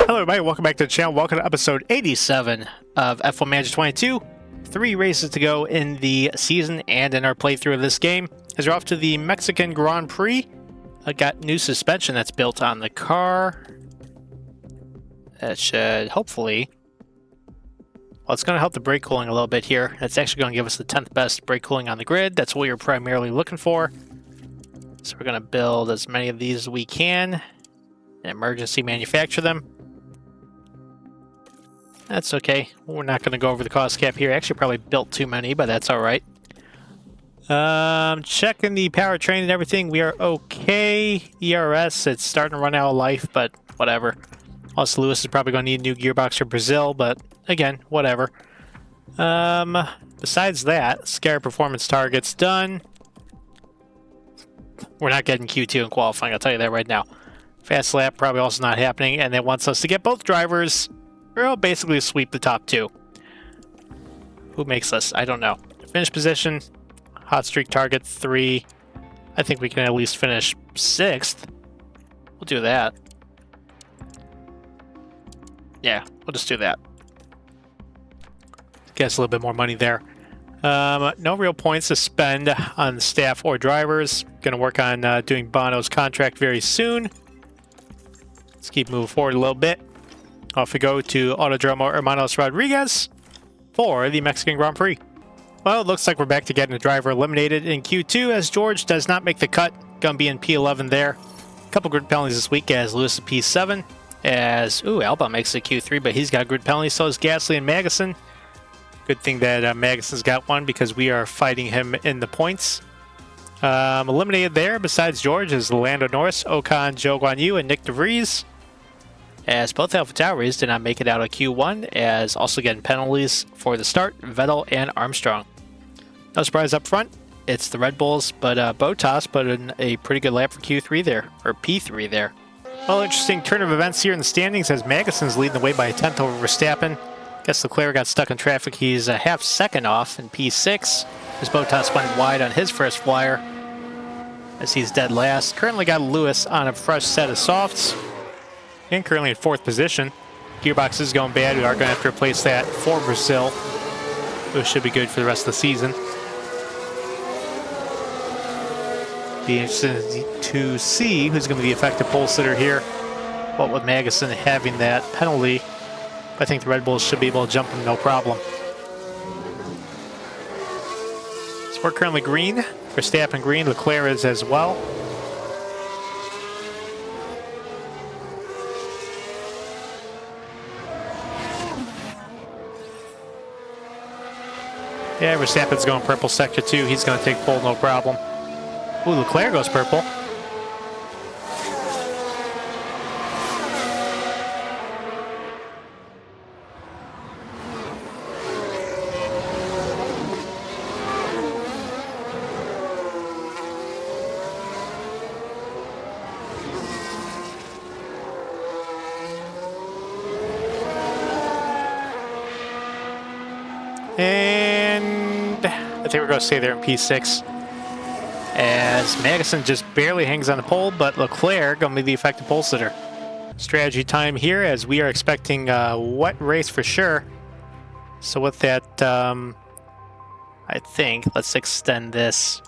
Hello everybody, welcome back to the channel. Welcome to episode 87 of F1 Manager 22. 3 races to go in the season and in our playthrough of this game. As we're off to the Mexican Grand Prix. I got new suspension that's built on the car. That should hopefully... Well, it's going to help the brake cooling a little bit here. That's actually going to give us the 10th best brake cooling on the grid. That's what we were primarily looking for. So we're going to build as many of these as we can. And emergency manufacture them. That's okay. We're not going to go over the cost cap here. Actually, probably built too many, but that's all right. Checking the powertrain and everything. We are okay. ERS, it's starting to run out of life, but whatever. Also, Lewis is probably going to need a new gearbox for Brazil, but again, whatever. Besides that, Scare performance targets done. We're not getting Q2 in qualifying, I'll tell you that right now. Fast lap probably also not happening, and it wants us to get both drivers. We'll basically sweep the top 2. Who makes us? I don't know. Finish position, hot streak target 3. I think we can at least finish 6th. We'll do that. Yeah, we'll just do that. Get us a little bit more money there. No real points to spend on staff or drivers. Gonna work on doing Bono's contract very soon. Let's keep moving forward a little bit. Off we go to Autodromo Hermanos Rodriguez for the Mexican Grand Prix. Well, it looks like we're back to getting a driver eliminated in Q2 as George does not make the cut. Gonna be in P11 there. A couple grid penalties this week as Lewis is P7. As, Alpine makes it Q3, but he's got grid penalties, so is Gasly and Magnussen. Good thing that Magnussen's got one because we are fighting him in the points. Eliminated there, besides George, is Lando Norris, Ocon, Zhou Guanyu, and Nick DeVries. As both AlphaTauris did not make it out of Q1, as also getting penalties for the start, Vettel and Armstrong. No surprise up front, it's the Red Bulls, but Bottas put in a pretty good lap for Q3 there, or P3 there. Well, interesting turn of events here in the standings as Magnussen's leading the way by a 10th over Verstappen. Guess Leclerc got stuck in traffic. He's a half second off in P6 as Bottas went wide on his first flyer as he's dead last. Currently got Lewis on a fresh set of softs and currently in 4th position. Gearbox is going bad. We are going to have to replace that for Brazil, which should be good for the rest of the season. Be interesting to see who's going to be the effective pole sitter here. What with Magnussen having that penalty, I think the Red Bulls should be able to jump him no problem. So we're currently green. Verstappen green. Leclerc is as well. Yeah, Verstappen's going purple sector 2. He's going to take pole no problem. Ooh, Leclerc goes purple. And I think we're going to stay there in P6. As Magnussen just barely hangs on the pole, but Leclerc going to be the effective pole sitter. Strategy time here as we are expecting a wet race for sure. So with that, I think let's extend this.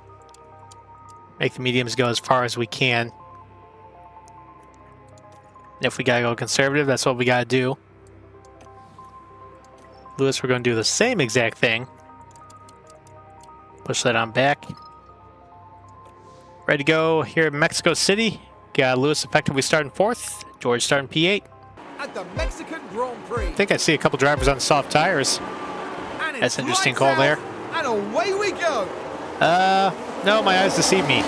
Make the mediums go as far as we can. If we got to go conservative, that's what we got to do. Lewis, we're going to do the same exact thing. Push that on back. Ready to go here in Mexico City. Got Lewis effectively starting 4th. George starting P8. At the Mexican Grand Prix. I think I see a couple drivers on soft tires. That's an interesting call there. And away we go. No, my eyes deceive me.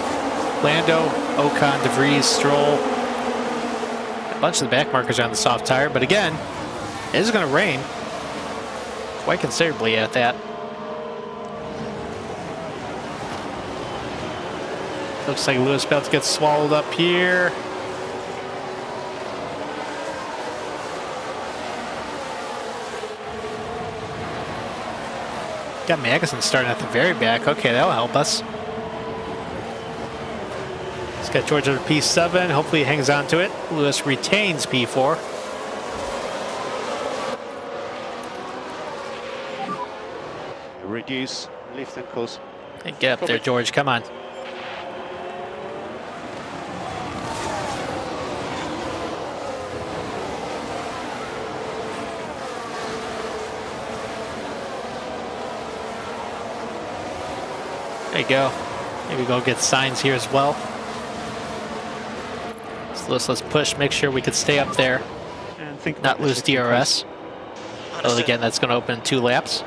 Lando, Ocon, DeVries, Stroll. A bunch of the back markers are on the soft tire, but again, it is going to rain. Quite considerably at that. Looks like Lewis about to get swallowed up here. Got Magnussen starting at the very back. Okay, that'll help us. He's got George under P7. Hopefully he hangs on to it. Lewis retains P4. reduce, lift and coast. Hey, get up there, George. Come on. There you go. Maybe go get signs here as well. So let's push, make sure we can stay up there, And think not about lose lifting DRS. coast. Well, again, that's going to open 2 laps.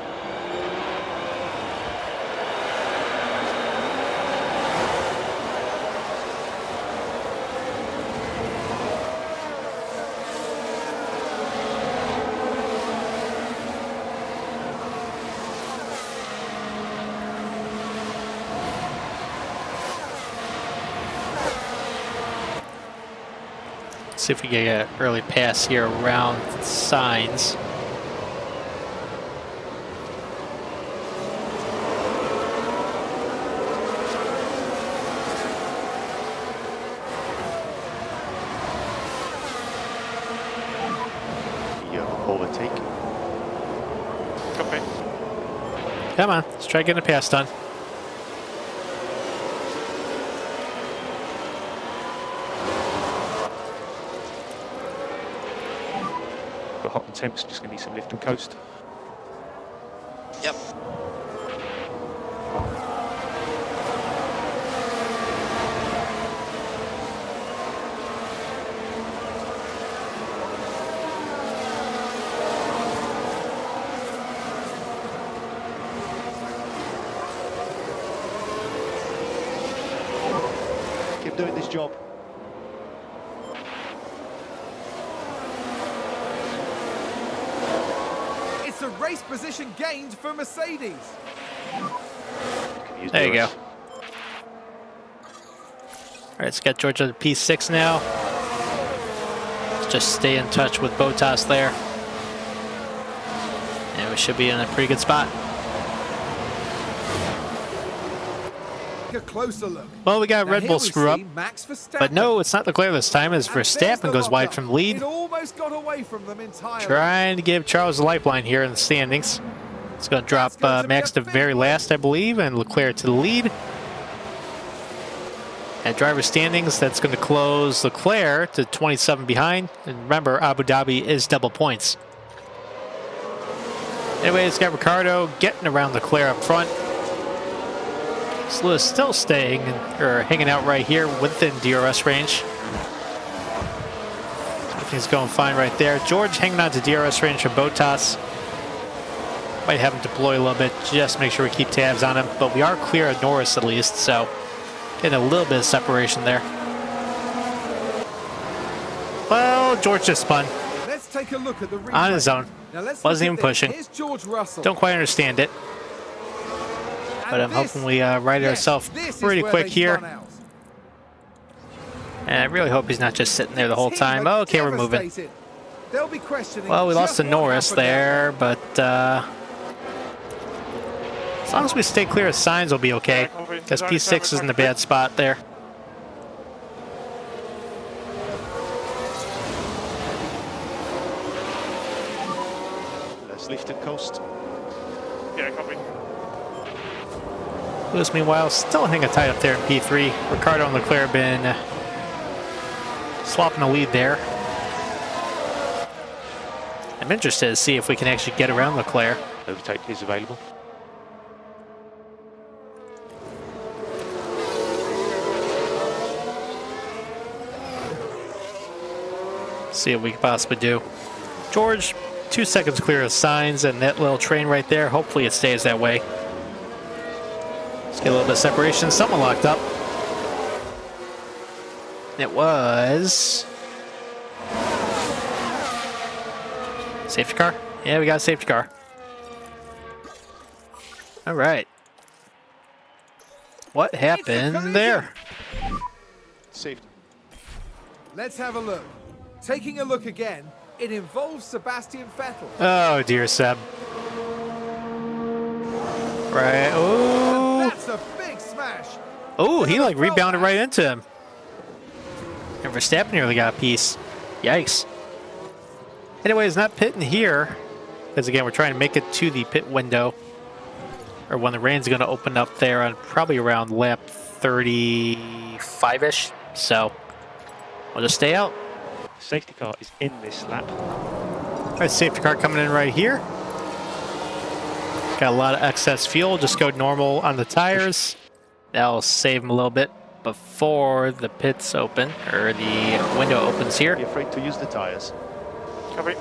See if we can get an early pass here around signs. Overtake. Copy. Come on, let's try getting a pass done. But hot and temps, just going to need some lift and coast. Yep. Keep doing this job. It's a race position gained for Mercedes. Can use There you go. DRS. All right, let's get George on P6 now. Let's just stay in touch with Bottas there. And we should be in a pretty good spot. A closer look. Well, we got Now Red here Bull we screw up. see Max Verstappen. But no, it's not Leclerc this time as And there's Verstappen the goes wide lockup. from the lead. It almost got away from them entirely. Trying to give Charles a lifeline here in the standings. It's going to drop going to be Max a to big very win. last, I believe, and Leclerc to the lead. At driver standings, that's going to close Leclerc to 27 behind. And remember, Abu Dhabi is double points. Anyway, it's got Ricardo getting around Leclerc up front. Lewis still staying or hanging out right here within DRS range. Everything's going fine right there. George hanging on to DRS range for Bottas. Might have him deploy a little bit, just make sure we keep tabs on him. But we are clear of Norris at least, so getting a little bit of separation there. Well, George just spun Let's take a look at the replay. on his own. Now let's Wasn't look even at this. pushing. Here's George Russell. Don't quite understand it, but I'm hoping we right ourselves pretty quick here. And I really hope he's not just sitting there the whole time. Oh, okay, we're moving. They'll be questioning Well, we lost just to what Norris happened there, but as long as we stay clear of signs, we'll be okay. Because P6 is in a bad spot there. Let's lift and coast. Yeah, copy. Lewis, meanwhile, still hanging tight up there in P3. Ricardo and Leclerc have been swapping the lead there. I'm interested to see if we can actually get around Leclerc. Overtake is available. See what we can possibly do. George, 2 seconds clear of signs and that little train right there. Hopefully it stays that way. Let's get a little bit of separation. Someone locked up. It was... Safety car? Yeah, we got a safety car. All right. What happened there? Safety. Let's have a look. Taking a look again, it involves Sebastian Vettel. Oh, dear Seb. Right. Oh. That's a big smash. Oh, he like rebounded right into him. And Verstappen nearly got a piece. Yikes. Anyways, not pitting here. Because again, we're trying to make it to the pit window. or when the rain's going to open up there on probably around lap 35-ish. So we'll just stay out. Safety car is in this lap. All right, safety car coming in right here. Got a lot of excess fuel. Just go normal on the tires. That'll save them a little bit before the pits open, or the window opens here. Be afraid to use the tires. Copy.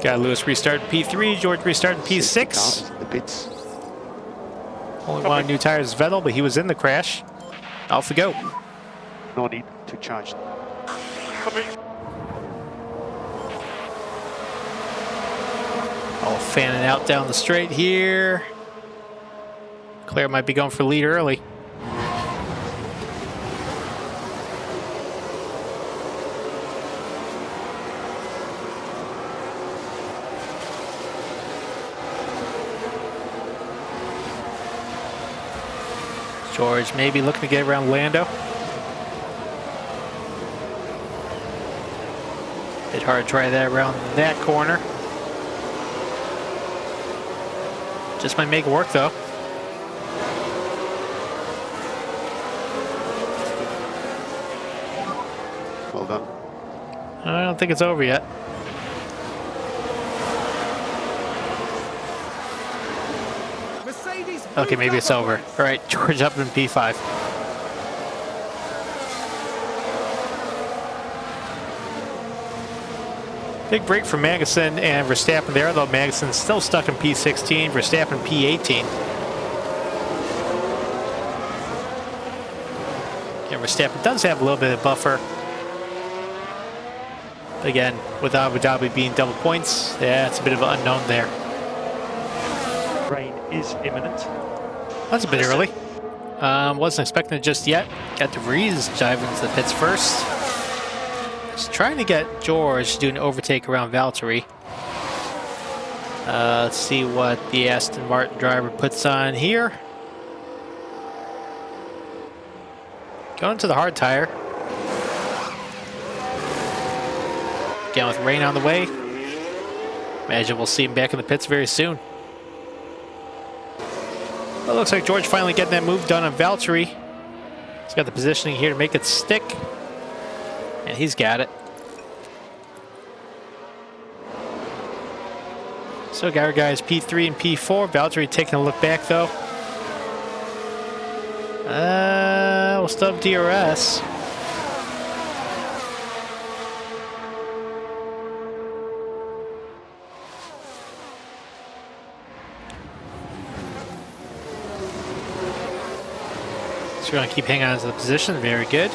Got Lewis restarting P3, George restarting P6. Safety car, the pits. Only one new tires is Vettel, but he was in the crash. Off we go. No need to charge. Copy. All fanning out down the straight here. Claire might be going for lead early. George maybe looking to get around Lando. Bit hard to try that around that corner. Just might make it work though. Well done. I don't think it's over yet. Mercedes. Okay, maybe it's over. All right, George up in P5. Big break for Magnussen and Verstappen there, though Magnussen's still stuck in P16, Verstappen P18. And Verstappen does have a little bit of buffer. Again, with Abu Dhabi being double points, yeah, it's a bit of an unknown there. Rain is imminent. That's a bit early. Wasn't expecting it just yet. Got De Vries diving into the pits first. Just trying to get George to do an overtake around Valtteri. Let's see what the Aston Martin driver puts on here. Going to the hard tire. Again, with rain on the way. Imagine we'll see him back in the pits very soon. Well, it looks like George finally getting that move done on Valtteri. He's got the positioning here to make it stick. And he's got it. So got our guys P3 and P4. Valtteri taking a look back though. We'll still have DRS. So we're going to keep hanging on to the position. Very good.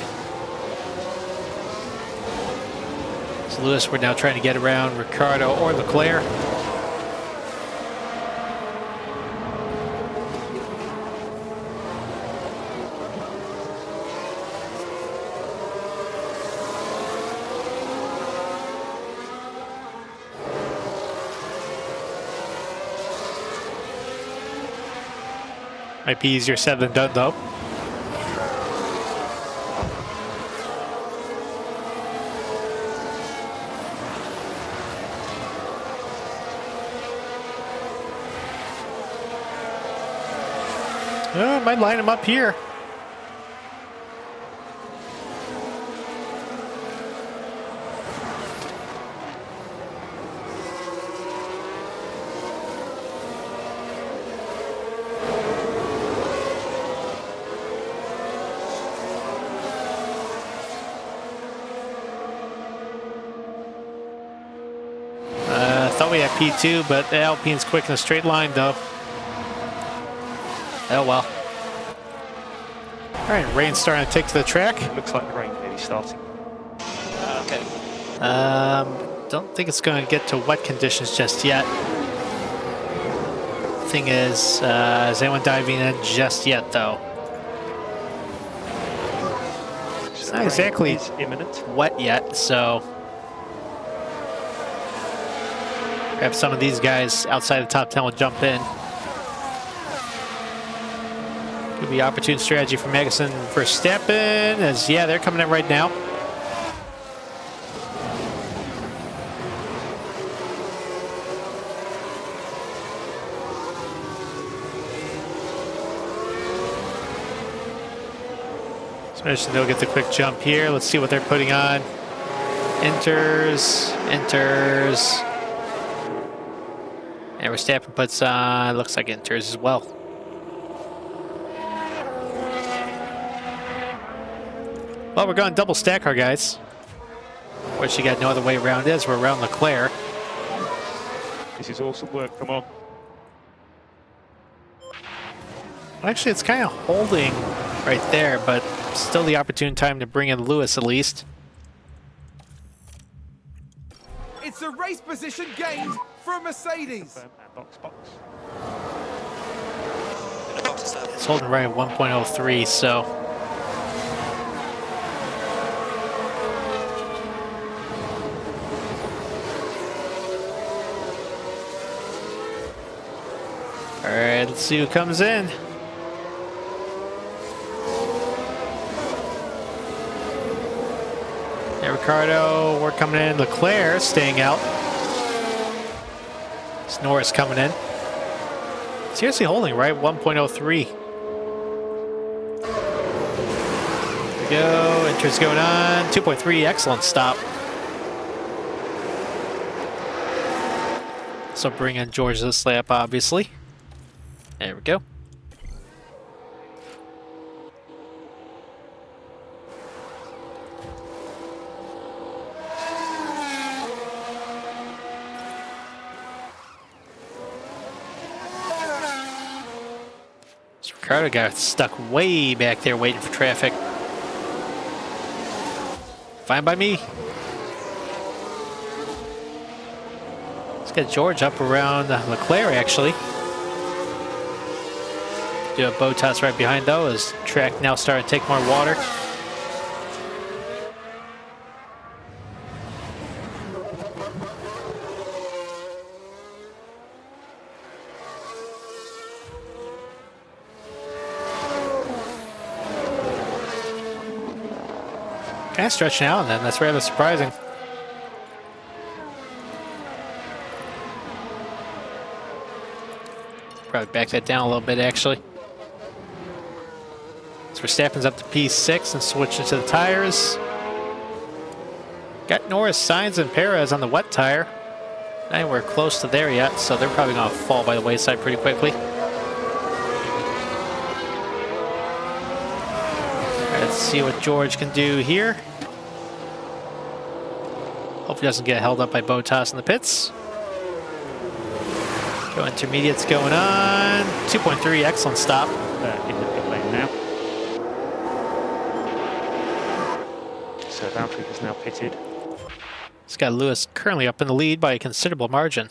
So Lewis, we're now trying to get around Ricardo or Leclerc. Might be easier said than done though. Might line him up here. Thought we had P2, but the Alpine's quick in a straight line though. Oh well. All right, rain's starting to take to the track. Looks like the rain nearly starting. Okay. Don't think it's going to get to wet conditions just yet. Thing is anyone diving in just yet though? It's not exactly imminent. wet yet, so grab some of these guys outside the top 10 will jump in. Could be opportune strategy for Magnussen for Verstappen, as yeah, they're coming in right now. Especially they'll get the quick jump here. Let's see what they're putting on. Enters. And Verstappen puts on, looks like enters as well. Well, we're going double stack car, guys. Which you got no other way around is. We're around Leclerc. This is awesome work. Come on. Actually, it's kind of holding right there, but still the opportune time to bring in Lewis at least. It's a race position gained for Mercedes. And box. It's holding right at 1.03, so. All right, let's see who comes in. There, Ricardo, we're coming in. Leclerc staying out. It's Norris coming in. Seriously holding right 1.03. There we go. Enters going on. 2.3. Excellent stop. So bring in George this lap, obviously. There we go. So Ricardo got stuck way back there waiting for traffic. Fine by me. Let's get George up around Leclerc, actually. Do a bow toss right behind, though, as track now starting to take more water. Kind of stretching out, and then that's rather surprising. Probably back that down a little bit, actually. So Verstappen's up to P6 and switching to the tires. Got Norris, Sainz, and Perez on the wet tire. Not anywhere close to there yet, so they're probably going to fall by the wayside pretty quickly. All right, let's see what George can do here. Hope he doesn't get held up by Bottas in the pits. Go intermediates going on. 2.3, excellent stop. In the pit lane now. So Valtteri is now pitted. He's got Lewis currently up in the lead by a considerable margin.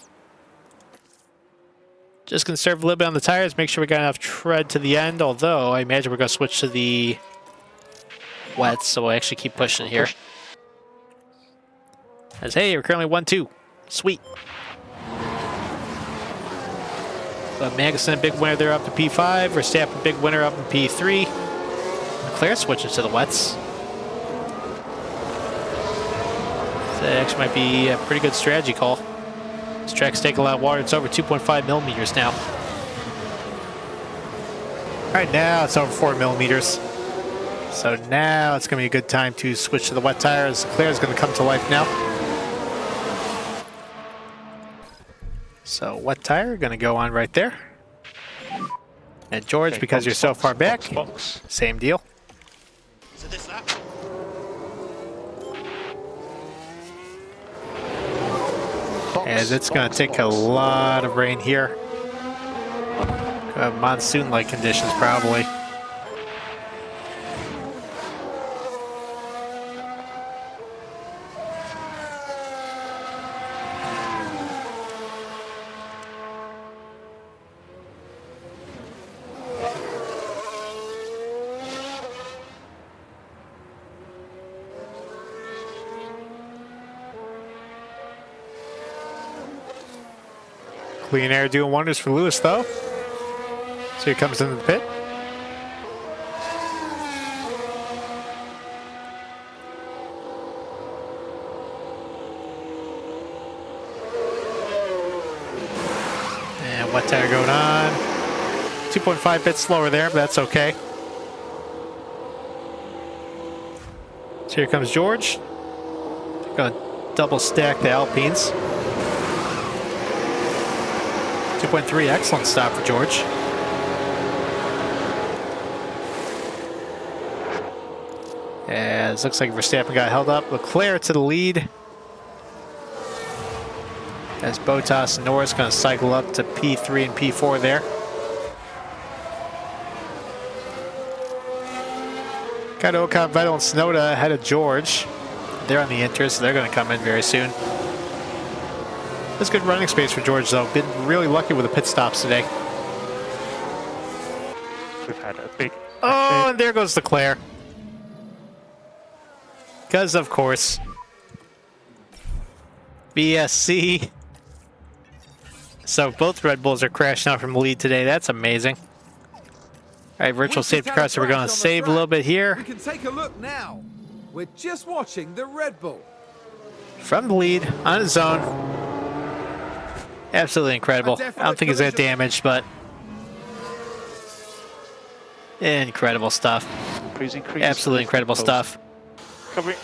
Just conserve a little bit on the tires, make sure we got enough tread to the end, although I imagine we're going to switch to the wets, so we'll actually keep pushing here. As hey, we're currently 1-2. Sweet. But Magnussen, big winner there, up to P5. Verstappen, big winner, up in P3. Leclerc switches to the wets. That actually might be a pretty good strategy call. This track's taking a lot of water. It's over 2.5 millimeters now. All right, now it's over 4 millimeters. So now it's going to be a good time to switch to the wet tires. Leclerc's going to come to life now. So wet tire going to go on right there. And George, Okay, because you're so far back, box. same deal. So this lap. As it's going to take a lot of rain here. Monsoon-like conditions, probably. Clean air doing wonders for Lewis, though. So he comes into the pit. And wet tire going on. 2.5 bits slower there, but that's okay. So here comes George. Going to double stack the Alpines. 2.3, excellent stop for George. As looks like Verstappen got held up. Leclerc to the lead. As Bottas and Norris going to cycle up to P3 and P4 there. Got Ocon, Vettel, and Tsunoda ahead of George. They're on the Inter, so they're going to come in very soon. That's good running space for George, though. Been really lucky with the pit stops today. We've had a big... Oh, and there goes Leclerc. Because, of course, BSC. So both Red Bulls are crashing out from the lead today. That's amazing. All right, virtual safety car, so we're going to save a little bit here. We can take a look now. We're just watching the Red Bull. From the lead, on his own. Absolutely incredible. I don't think he's that damaged, but incredible stuff. Absolutely incredible stuff. Copy.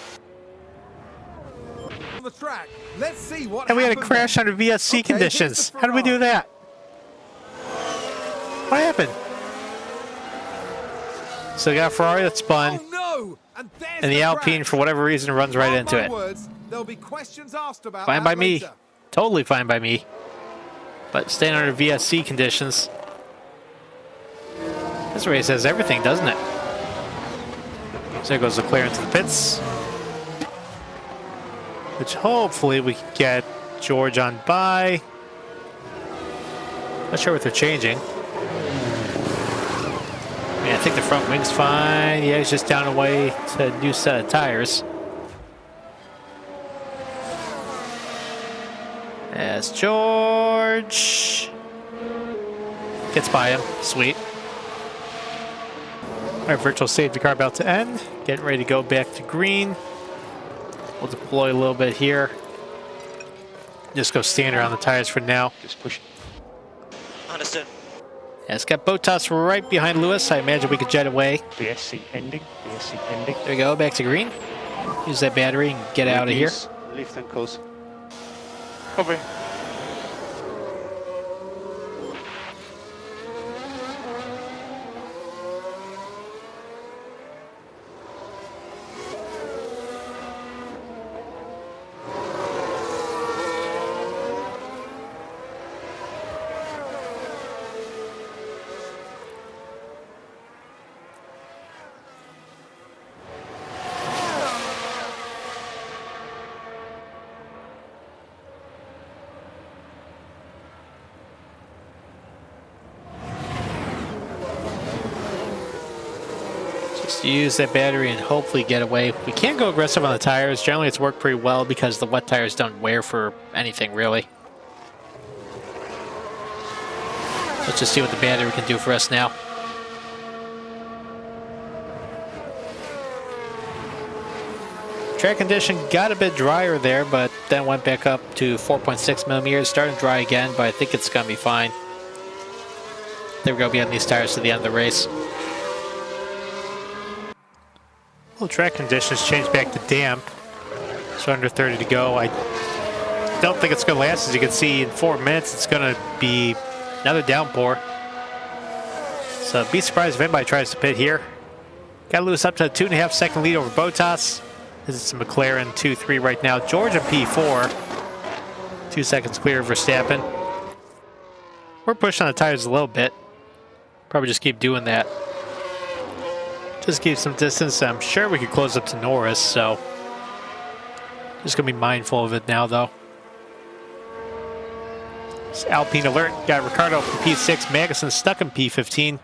On the track. Let's see what And we had a happened crash there. under VSC Okay, conditions. here's the How did we do Ferrari. that? What happened? So we got a Ferrari that spun, Oh no! And, there's and the Alpine, crash. for whatever reason, runs right Mark into my it. words, there'll be questions asked about Fine that by me. later. Totally fine by me. But staying under VSC conditions. This race has everything, doesn't it? So there goes Leclerc into the pits. Which hopefully we can get George on by. Not sure what they're changing. I think the front wing's fine. Yeah, he's just down away to a new set of tires. As George gets by him. Sweet. Our virtual safety car about to end. Getting ready to go back to green. We'll deploy a little bit here. Just go standard on the tires for now. Just push. Understood. Yeah, it's got Bottas right behind Lewis. I imagine we could jet away. BSC ending. BSC ending. There we go, back to green. Use that battery and get out of here. Lift and close. Copy. Just use that battery and hopefully get away. We can't go aggressive on the tires. Generally, it's worked pretty well because the wet tires don't wear for anything, really. Let's just see what the battery can do for us now. Track condition got a bit drier there, but then went back up to 4.6 millimeters. Starting to dry again, but I think it's going to be fine. There we go, be on these tires to the end of the race. Well, track conditions changed back to damp. So under 30 to go. I don't think it's going to last. As you can see, in 4 minutes, it's going to be another downpour. So be surprised if anybody tries to pit here. Got to lose up to a 2.5 second lead over Bottas. This is McLaren 2-3 right now. George in P4. 2 seconds clear of Verstappen. We're pushing on the tires a little bit. Probably just keep doing that. Just keep some distance. I'm sure we could close up to Norris, so just gonna be mindful of it now, though. It's Alpine alert. Got Ricardo from P6. Magnussen stuck in P15.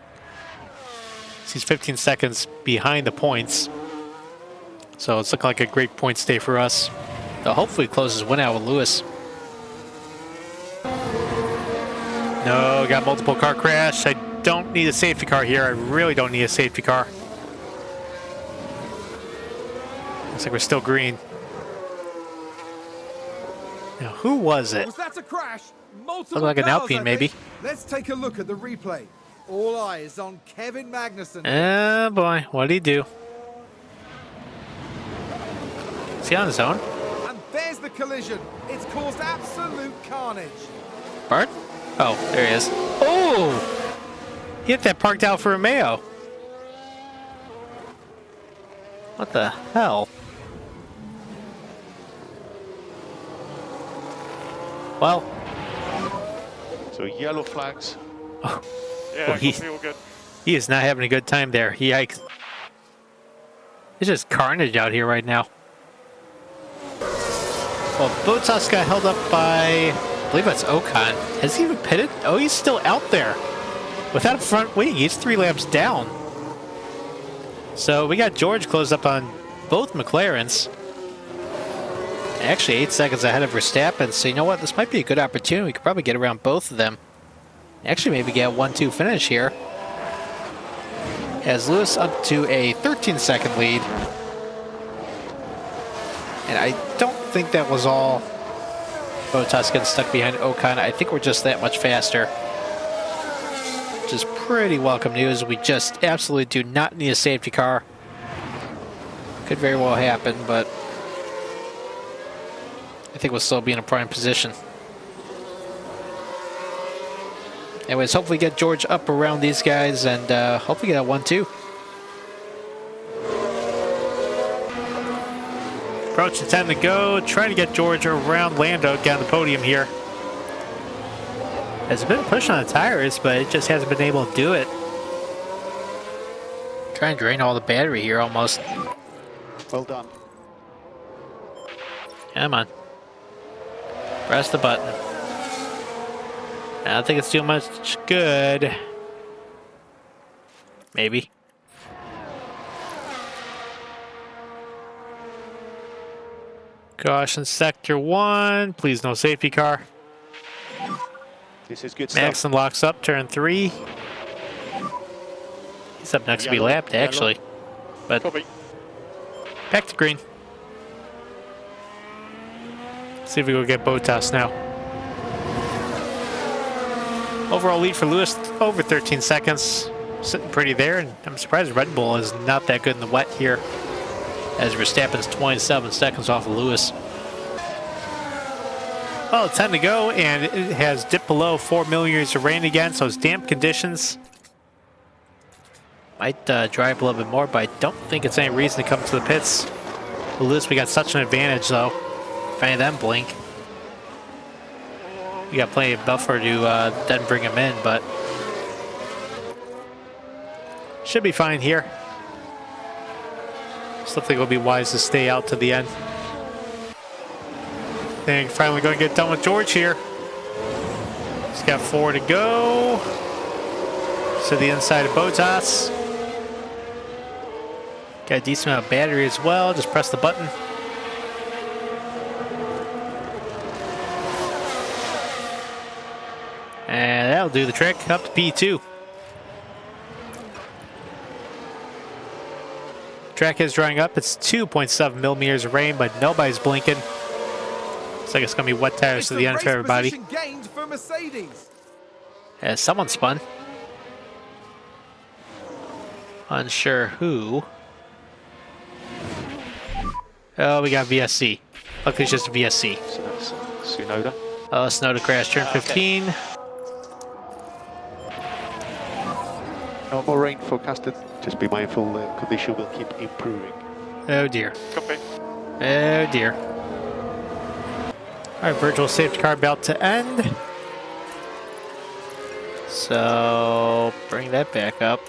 He's 15 seconds behind the points, so it's looking like a great points day for us. They'll hopefully close his win out with Lewis. No, got multiple car crash. I don't need a safety car here. I really don't need a safety car. Looks like we're still green. Now, who was it? Was that a crash? Multiple Looked like an cars, Alpine, I maybe. think. Let's take a look at the replay. All eyes on Kevin Magnussen. Oh boy, what did he do? Is he on his own? And there's the collision. It's caused absolute carnage. Bart? Oh, there he is. Oh! He hit that parked out for Romeo. What the hell? Well. So yellow flags. Oh, Yeah, well, copy, all good. he is not having a good time there. Yikes. It's just carnage out here right now. Well, Bottas got held up by, I believe that's Ocon. Has he even pitted? Oh, he's still out there. Without a front wing, he's 3 laps down. So we got George closed up on both McLarens. Actually, 8 seconds ahead of Verstappen. So you know what? This might be a good opportunity. We could probably get around both of them. Actually, maybe get a 1-2 finish here. As Lewis up to a 13-second lead. And I don't think that was all Bottas getting stuck behind Ocon. I think we're just that much faster. Which is pretty welcome news. We just absolutely do not need a safety car. Could very well happen, but I think we'll still be in a prime position. Anyways, hopefully get George up around these guys and hopefully get a 1-2. Approaching 10 to go. Trying to get George around Lando down the podium here. There's a bit of push on the tires, but it just hasn't been able to do it. Trying to drain all the battery here almost. Well done. Come on. Press the button. I don't think it's too much good. Maybe. Caution sector 1. Please no safety car. This is good stuff. Maxon locks up turn 3. He's up next to be lapped actually. But Copy. back to green. See if we go get Bottas now. Overall lead for Lewis over 13 seconds. Sitting pretty there, and I'm surprised Red Bull is not that good in the wet here, as Verstappen's 27 seconds off of Lewis. Well, 10 to go, and it has dipped below 4 millimeters of rain again, so it's damp conditions. Might drive a little bit more, but I don't think it's any reason to come to the pits. With Lewis, we got such an advantage, though. If any of them blink, we got plenty of buffer to then bring him in, but should be fine here. Still think it'll be wise to stay out to the end. And finally going to get done with George here. He's got 4 to go. To the inside of Bottas. Got a decent amount of battery as well. Just press the button. And that'll do the trick. Up to P2. Track is drying up. It's 2.7 millimeters of rain, but nobody's blinking. Looks like it's going to be wet tires to the end for everybody. Gained for Mercedes. As someone spun. Unsure who. Oh, we got VSC. Luckily it's just a VSC. So that's Tsunoda. Oh, Tsunoda crash turn 15. No more rain forecasted. Just be mindful the condition will keep improving. Oh dear. Copy. Oh dear. Alright, virtual safety car about to end. So, bring that back up.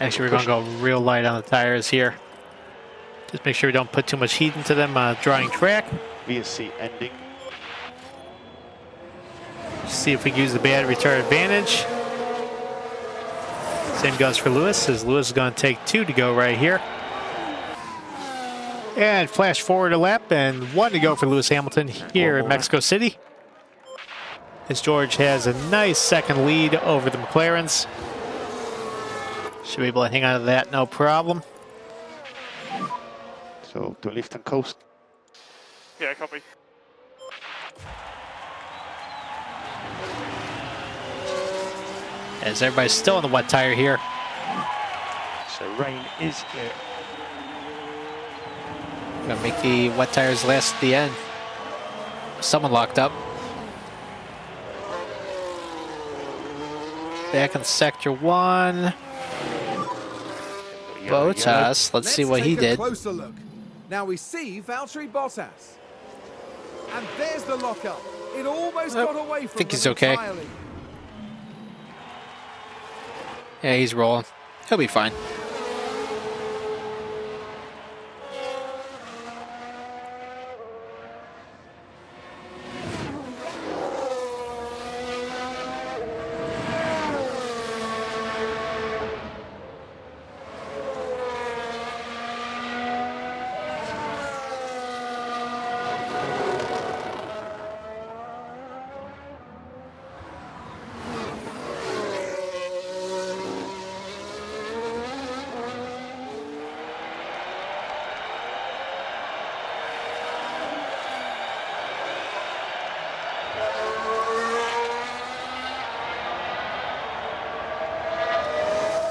Actually, we're going to go real light on the tires here. Just make sure we don't put too much heat into them on a drying track. VSC ending. See if we can use the battery to our advantage. Same goes for Lewis, as Lewis is going to take 2 to go right here. And flash forward a lap, and 1 to go for Lewis Hamilton here in Mexico City. As George has a nice second lead over the McLarens. Should be able to hang on to that, no problem. So to lift and coast. Yeah, copy. As everybody's still on the wet tire here. So rain is here. Gonna make the wet tires last at the end. Someone locked up. Back in sector 1. Bottas, let's see what he did. Closer look. Now we see Valtteri Bottas. And there's the lockup. It almost got away from I think he's them okay. entirely. Yeah, he's rolling. He'll be fine.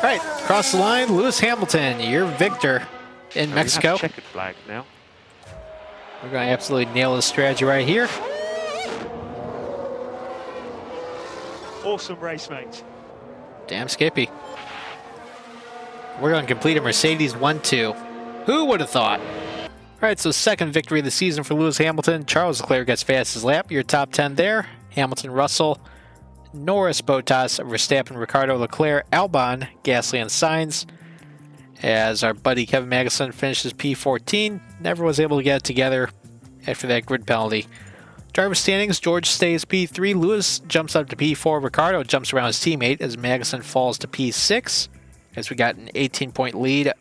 All right, across the line, Lewis Hamilton, your victor in Mexico. We have checkered flag now. We're going to absolutely nail this strategy right here. Awesome race, mate. Damn Skippy. We're going to complete a Mercedes 1-2. Who would have thought? All right, so second victory of the season for Lewis Hamilton. Charles Leclerc gets fastest lap. Your top 10 there. Hamilton, Russell, Norris, Bottas, Verstappen, Ricardo, Leclerc, Albon, Gasly, and Sainz. As our buddy Kevin Magnussen finishes P14, never was able to get it together after that grid penalty. Driver standings, George stays P3, Lewis jumps up to P4, Ricardo jumps around his teammate as Magnussen falls to P6, as we got an 18-point lead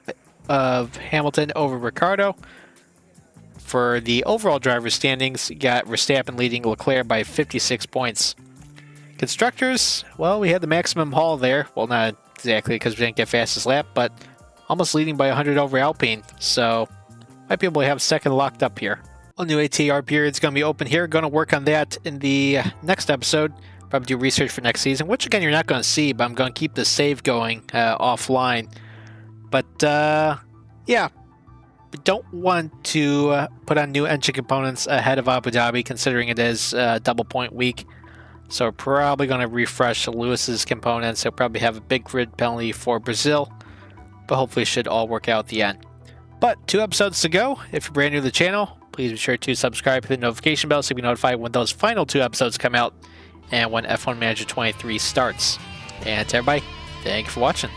of Hamilton over Ricardo. For the overall driver standings, you got Verstappen leading Leclerc by 56 points. Constructors, well, we had the maximum haul there. Well, not exactly because we didn't get fastest lap, but almost leading by 100 over Alpine. So, might be able to have second locked up here. A new ATR period is going to be open here. Going to work on that in the next episode. Probably do research for next season, which again, you're not going to see, but I'm going to keep the save going offline. But, yeah. We don't want to put on new engine components ahead of Abu Dhabi, considering it is double point week. So we're probably going to refresh Lewis's components. He'll probably have a big grid penalty for Brazil, but hopefully it should all work out at the end. But 2 episodes to go. If you're brand new to the channel, please be sure to subscribe, hit the notification bell so you can be notified when those final 2 episodes come out and when F1 Manager 23 starts. And to everybody, thank you for watching.